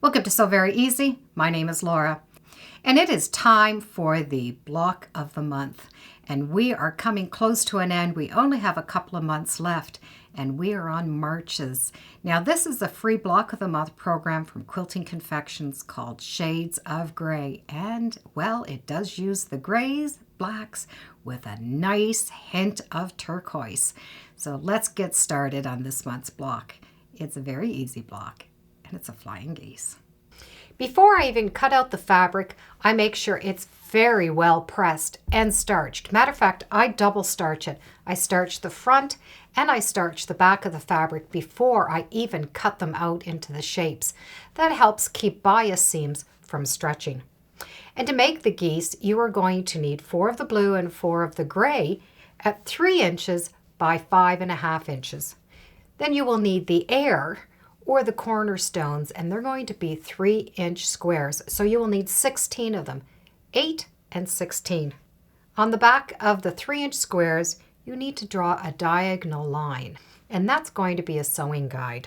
Welcome to So Very Easy. My name is Laura, and it is time for the block of the month. And we are coming close to an end. We only have a couple of months left, and we are on Marches. Now, this is a free block of the month program from Quilting Confections called Shades of Gray. And, well, it does use the grays, blacks, with a nice hint of turquoise. So let's get started on this month's block. It's a very easy block, and it's a flying geese. Before I even cut out the fabric, I make sure it's very well pressed and starched. Matter of fact, I double starch it. I starch the front and I starch the back of the fabric before I even cut them out into the shapes. That helps keep bias seams from stretching. And to make the geese, you are going to need 4 of the blue and 4 of the gray at 3 inches by 5.5 inches. Then you will need the air or the cornerstones, and they're going to be 3-inch squares. So you will need 16 of them, 8 and 16. On the back of the 3-inch squares, you need to draw a diagonal line, and that's going to be a sewing guide.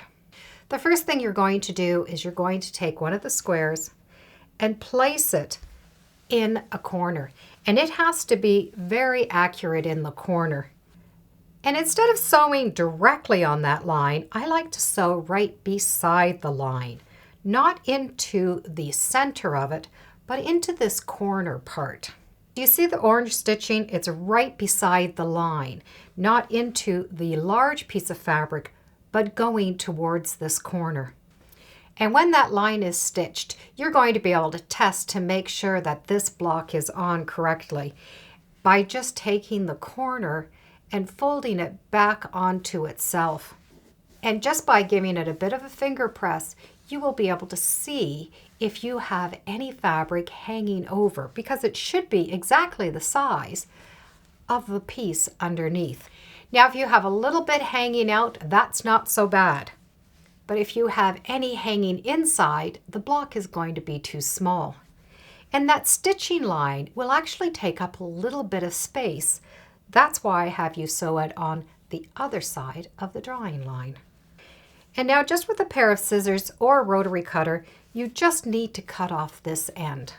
The first thing you're going to do is you're going to take one of the squares and place it in a corner, and it has to be very accurate in the corner. And instead of sewing directly on that line, I like to sew right beside the line, not into the center of it, but into this corner part. Do you see the orange stitching? It's right beside the line, not into the large piece of fabric, but going towards this corner. And when that line is stitched, you're going to be able to test to make sure that this block is on correctly by just taking the corner and folding it back onto itself. And just by giving it a bit of a finger press, you will be able to see if you have any fabric hanging over, because it should be exactly the size of the piece underneath. Now, if you have a little bit hanging out, that's not so bad. But if you have any hanging inside, the block is going to be too small. And that stitching line will actually take up a little bit of space. That's why I have you sew it on the other side of the drawing line. And now, just with a pair of scissors or a rotary cutter, you just need to cut off this end.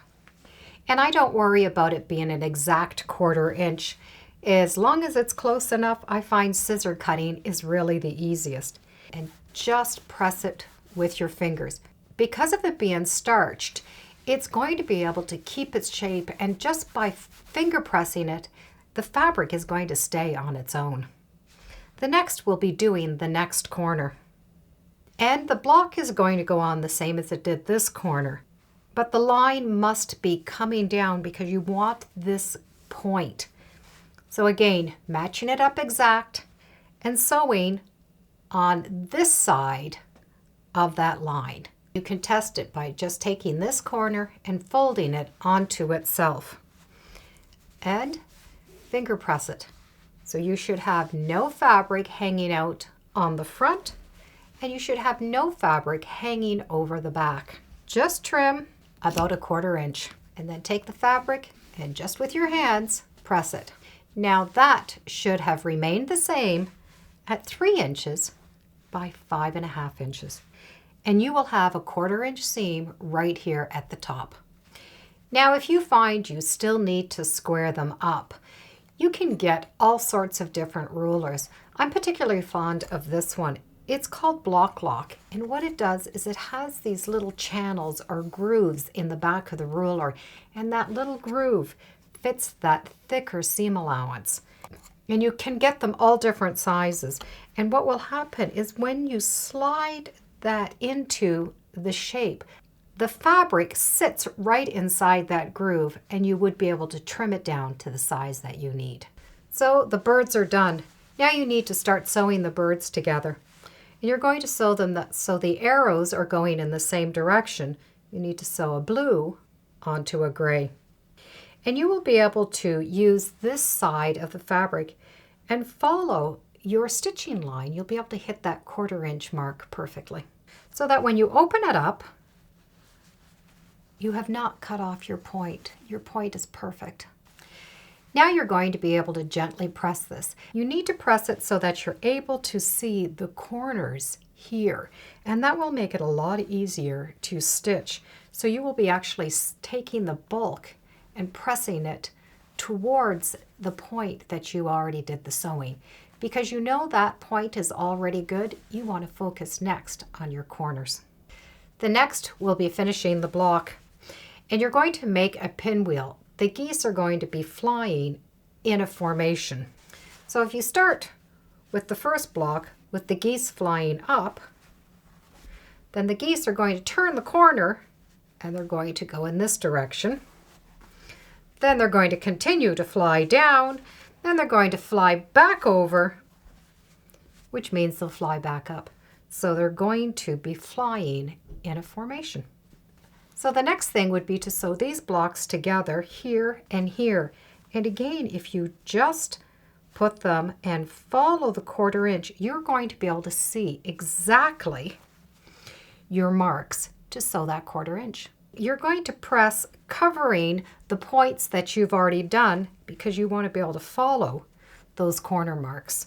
And I don't worry about it being an exact 1/4 inch. As long as it's close enough, I find scissor cutting is really the easiest. And just press it with your fingers. Because of it being starched, it's going to be able to keep its shape, and just by finger pressing it, the fabric is going to stay on its own. The next we'll be doing the next corner. And the block is going to go on the same as it did this corner. But the line must be coming down because you want this point. So again, matching it up exact and sewing on this side of that line. You can test it by just taking this corner and folding it onto itself. And finger press it. So you should have no fabric hanging out on the front, and you should have no fabric hanging over the back. Just trim about a 1/4 inch, and then take the fabric and just with your hands press it. Now that should have remained the same at 3 inches by 5.5 inches. And you will have a 1/4 inch seam right here at the top. Now, if you find you still need to square them up, you can get all sorts of different rulers. I'm particularly fond of this one. It's called Block Lock, and what it does is it has these little channels or grooves in the back of the ruler, and that little groove fits that thicker seam allowance. And you can get them all different sizes. And what will happen is when you slide that into the shape, the fabric sits right inside that groove, and you would be able to trim it down to the size that you need. So the birds are done. Now you need to start sewing the birds together. And you're going to sew them so the arrows are going in the same direction. You need to sew a blue onto a gray. And you will be able to use this side of the fabric and follow your stitching line. You'll be able to hit that 1/4 inch mark perfectly. So that when you open it up, you have not cut off your point. Your point is perfect. Now you're going to be able to gently press this. You need to press it so that you're able to see the corners here, and that will make it a lot easier to stitch. So you will be actually taking the bulk and pressing it towards the point that you already did the sewing. Because you know that point is already good, you want to focus next on your corners. The next will be finishing the block, and you're going to make a pinwheel. The geese are going to be flying in a formation. So if you start with the first block with the geese flying up, then the geese are going to turn the corner and they're going to go in this direction. Then they're going to continue to fly down, then they're going to fly back over, which means they'll fly back up. So they're going to be flying in a formation. So the next thing would be to sew these blocks together here and here. And again, if you just put them and follow the 1/4 inch, you're going to be able to see exactly your marks to sew that 1/4 inch. You're going to press covering the points that you've already done because you want to be able to follow those corner marks.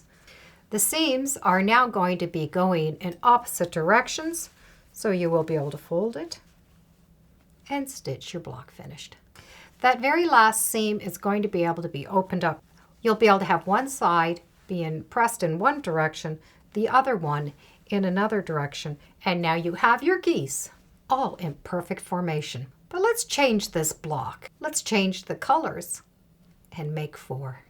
The seams are now going to be going in opposite directions, so you will be able to fold it and stitch your block finished. That very last seam is going to be able to be opened up. You'll be able to have one side being pressed in one direction, the other one in another direction, and now you have your geese all in perfect formation. But let's change this block. Let's change the colors and make 4.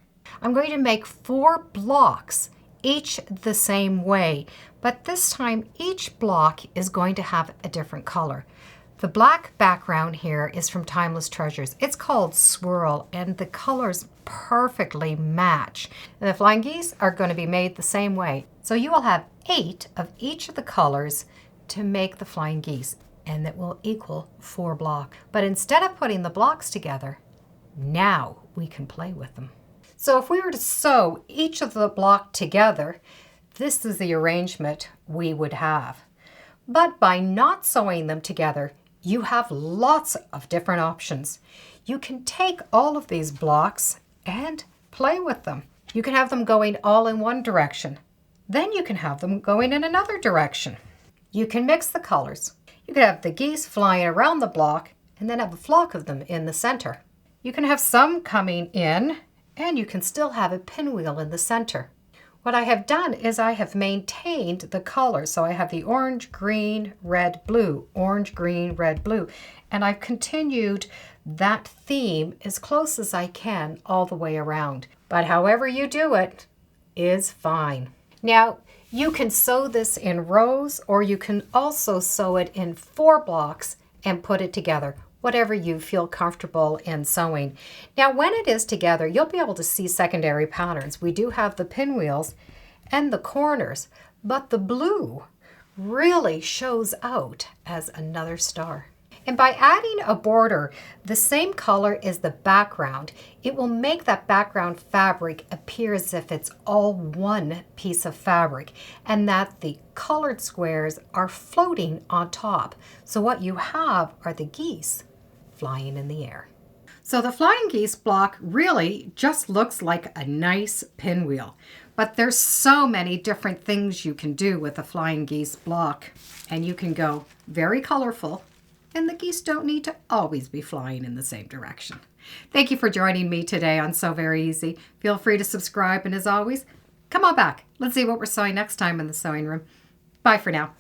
I'm going to make 4 blocks, each the same way, but this time each block is going to have a different color. The black background here is from Timeless Treasures. It's called Swirl, and the colors perfectly match. And the flying geese are going to be made the same way. So you will have 8 of each of the colors to make the flying geese, and that will equal 4 blocks. But instead of putting the blocks together, now we can play with them. So if we were to sew each of the block together, this is the arrangement we would have. But by not sewing them together, you have lots of different options. You can take all of these blocks and play with them. You can have them going all in one direction. Then you can have them going in another direction. You can mix the colors. You can have the geese flying around the block and then have a flock of them in the center. You can have some coming in, and you can still have a pinwheel in the center. What I have done is I have maintained the colors. So I have the orange, green, red, blue, orange, green, red, blue. And I've continued that theme as close as I can all the way around. But however you do it is fine. Now, you can sew this in rows, or you can also sew it in 4 blocks and put it together, whatever you feel comfortable in sewing. Now, when it is together, you'll be able to see secondary patterns. We do have the pinwheels and the corners, but the blue really shows out as another star. And by adding a border, the same color as the background, it will make that background fabric appear as if it's all one piece of fabric, and that the colored squares are floating on top. So what you have are the geese flying in the air. So the Flying Geese block really just looks like a nice pinwheel, but there's so many different things you can do with the Flying Geese block, and you can go very colorful, and the geese don't need to always be flying in the same direction. Thank you for joining me today on Sew Very Easy. Feel free to subscribe, and as always, come on back. Let's see what we're sewing next time in the sewing room. Bye for now.